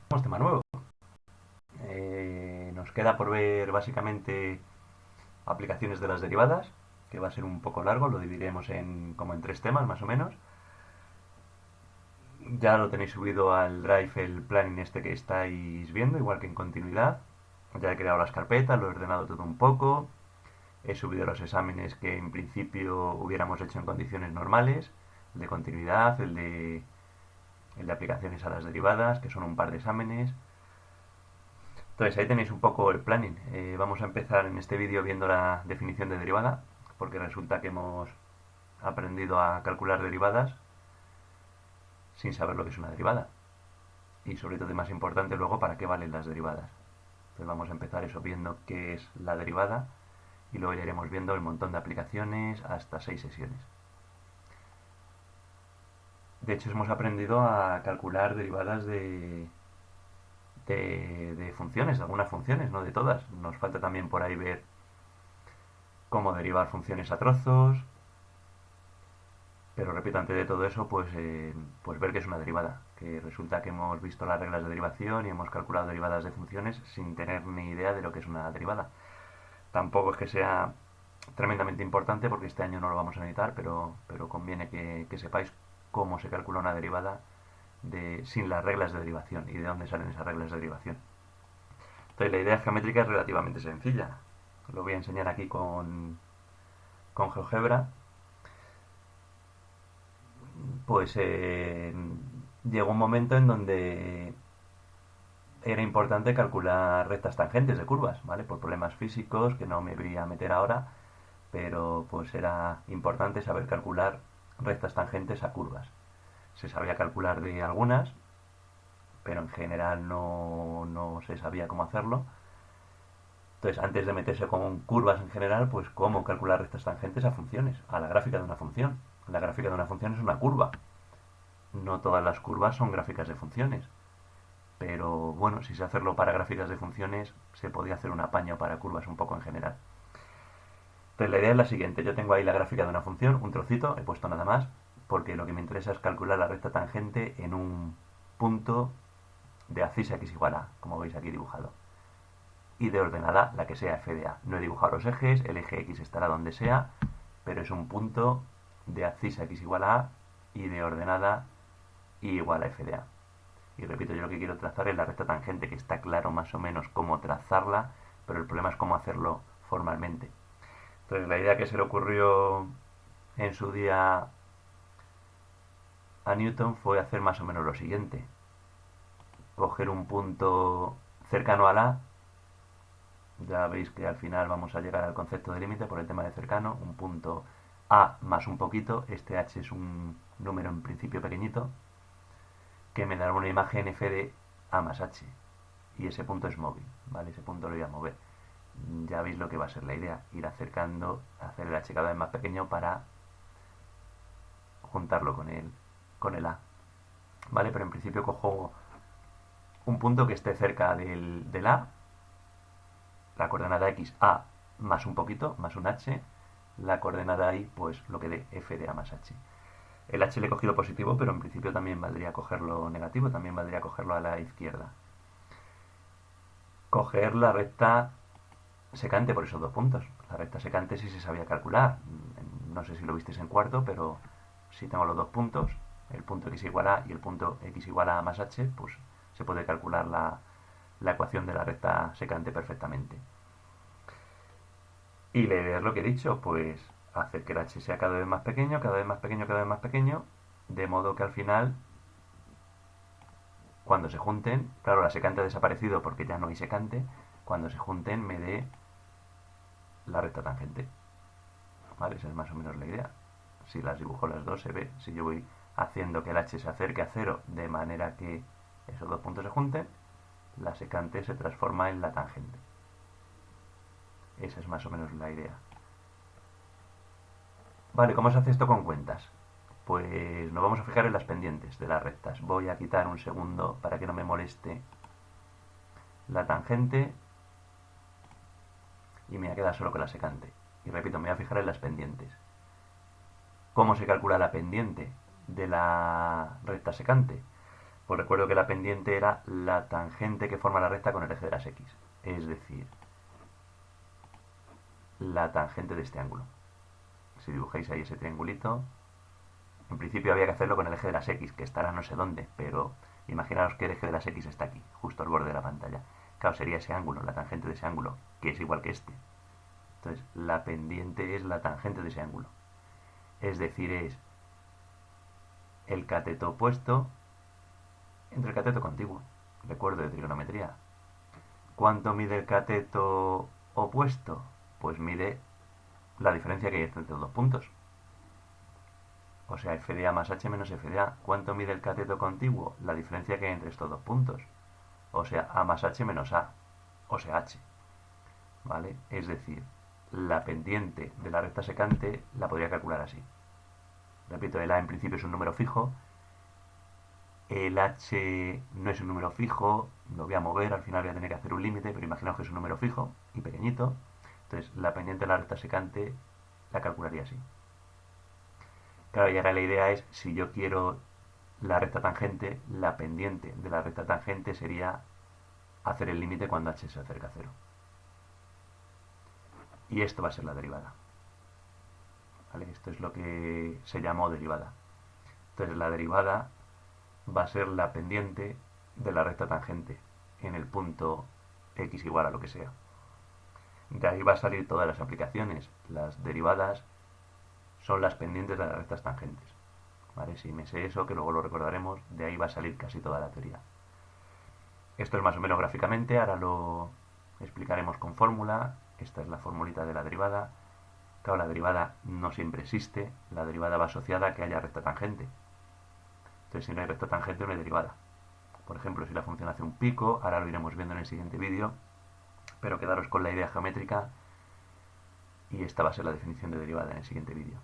Tema nuevo. Nos queda por ver básicamente aplicaciones de las derivadas, que va a ser un poco largo, lo dividiremos como en tres temas más o menos. Ya lo tenéis subido al Drive el planning este que estáis viendo, igual que en continuidad. Ya he creado las carpetas, lo he ordenado todo un poco. He subido los exámenes que en principio hubiéramos hecho en condiciones normales, el de continuidad, el de aplicaciones a las derivadas, que son un par de exámenes. Entonces ahí tenéis un poco el planning. Vamos a empezar en este vídeo viendo la definición de derivada, porque resulta que hemos aprendido a calcular derivadas sin saber lo que es una derivada. Y sobre todo, y más importante, luego para qué valen las derivadas. Entonces vamos a empezar eso viendo qué es la derivada y luego ya iremos viendo el montón de aplicaciones hasta 6 sesiones. De hecho, hemos aprendido a calcular derivadas de funciones, de algunas funciones, no de todas. Nos falta también por ahí ver cómo derivar funciones a trozos, pero repito, antes de todo eso, pues ver que es una derivada. Que resulta que hemos visto las reglas de derivación y hemos calculado derivadas de funciones sin tener ni idea de lo que es una derivada. Tampoco es que sea tremendamente importante porque este año no lo vamos a necesitar, pero conviene que sepáis cómo se calcula una derivada sin las reglas de derivación y de dónde salen esas reglas de derivación. Entonces la idea geométrica es relativamente sencilla. Lo voy a enseñar aquí con GeoGebra. Pues llegó un momento en donde era importante calcular rectas tangentes de curvas, ¿vale? Por problemas físicos que no me voy a meter ahora, pero pues era importante saber calcular rectas tangentes a curvas. Se sabía calcular de algunas, pero en general no se sabía cómo hacerlo. Entonces, antes de meterse con curvas en general, pues cómo calcular rectas tangentes a funciones, a la gráfica de una función. La gráfica de una función es una curva. No todas las curvas son gráficas de funciones. Pero bueno, si sé hacerlo para gráficas de funciones, se podía hacer un apaño para curvas un poco en general. Entonces la idea es la siguiente, yo tengo ahí la gráfica de una función, un trocito, he puesto nada más, porque lo que me interesa es calcular la recta tangente en un punto de abscisa x igual a, como veis aquí dibujado. Y de ordenada la que sea f de a. No he dibujado los ejes, el eje x estará donde sea, pero es un punto de abscisa x igual a y de ordenada y igual a f de a. Y repito, yo lo que quiero trazar es la recta tangente, que está claro más o menos cómo trazarla, pero el problema es cómo hacerlo formalmente. Entonces la idea que se le ocurrió en su día a Newton fue hacer más o menos lo siguiente. Coger un punto cercano a la, ya veis que al final vamos a llegar al concepto de límite por el tema de cercano, un punto a más un poquito, este h es un número en principio pequeñito, que me dará una imagen f de a más h. Y ese punto es móvil, ¿vale? Ese punto lo voy a mover. Ya veis lo que va a ser la idea, ir acercando, hacer el h cada vez más pequeño para juntarlo con el a, ¿vale? Pero en principio cojo un punto que esté cerca del a, la coordenada x a más un poquito, más un h, la coordenada y pues lo que dé f de a más h. El h le he cogido positivo, pero en principio también valdría cogerlo negativo, también valdría cogerlo a la izquierda. Coger la recta secante por esos dos puntos. La recta secante sí se sabía calcular. No sé si lo visteis en cuarto, pero si tengo los dos puntos, el punto x igual a y el punto x igual a más h, pues se puede calcular la ecuación de la recta secante perfectamente. Y la idea es lo que he dicho, pues hacer que el h sea cada vez más pequeño, cada vez más pequeño, cada vez más pequeño, de modo que al final, cuando se junten, claro, la secante ha desaparecido porque ya no hay secante, cuando se junten me dé la recta tangente. ¿Vale? Esa es más o menos la idea. Si las dibujo las dos se ve. Si yo voy haciendo que el h se acerque a cero de manera que esos dos puntos se junten, la secante se transforma en la tangente. Esa es más o menos la idea. Vale, ¿cómo se hace esto con cuentas? Pues nos vamos a fijar en las pendientes de las rectas. Voy a quitar un segundo para que no me moleste la tangente y me voy a quedar solo con la secante. Y repito, me voy a fijar en las pendientes. ¿Cómo se calcula la pendiente de la recta secante? Pues recuerdo que la pendiente era la tangente que forma la recta con el eje de las X. Es decir, la tangente de este ángulo. Si dibujáis ahí ese triangulito, en principio había que hacerlo con el eje de las X, que estará no sé dónde, pero imaginaos que el eje de las X está aquí, justo al borde de la pantalla. Claro, sería ese ángulo, la tangente de ese ángulo, que es igual que este. Entonces, la pendiente es la tangente de ese ángulo. Es decir, es el cateto opuesto entre el cateto contiguo. Recuerdo de trigonometría. ¿Cuánto mide el cateto opuesto? Pues mide la diferencia que hay entre los dos puntos. O sea, f de a más h menos f de a. ¿Cuánto mide el cateto contiguo? La diferencia que hay entre estos dos puntos. O sea, a más h menos a. O sea, h. ¿Vale? Es decir, la pendiente de la recta secante la podría calcular así. Repito, el a en principio es un número fijo. El h no es un número fijo. Lo voy a mover, al final voy a tener que hacer un límite, pero imaginaos que es un número fijo y pequeñito. Entonces, la pendiente de la recta secante la calcularía así. Claro, y ahora la idea es, si yo quiero la recta tangente, la pendiente de la recta tangente sería hacer el límite cuando h se acerca a cero. Y esto va a ser la derivada. ¿Vale? Esto es lo que se llamó derivada. Entonces la derivada va a ser la pendiente de la recta tangente en el punto x igual a lo que sea. De ahí va a salir todas las aplicaciones. Las derivadas son las pendientes de las rectas tangentes. ¿Vale? Si me sé eso, que luego lo recordaremos, de ahí va a salir casi toda la teoría. Esto es más o menos gráficamente, ahora lo explicaremos con fórmula. Esta es la formulita de la derivada. Claro, la derivada no siempre existe, la derivada va asociada a que haya recta tangente. Entonces, si no hay recta tangente, no hay derivada. Por ejemplo, si la función hace un pico, ahora lo iremos viendo en el siguiente vídeo, pero quedaros con la idea geométrica y esta va a ser la definición de derivada en el siguiente vídeo.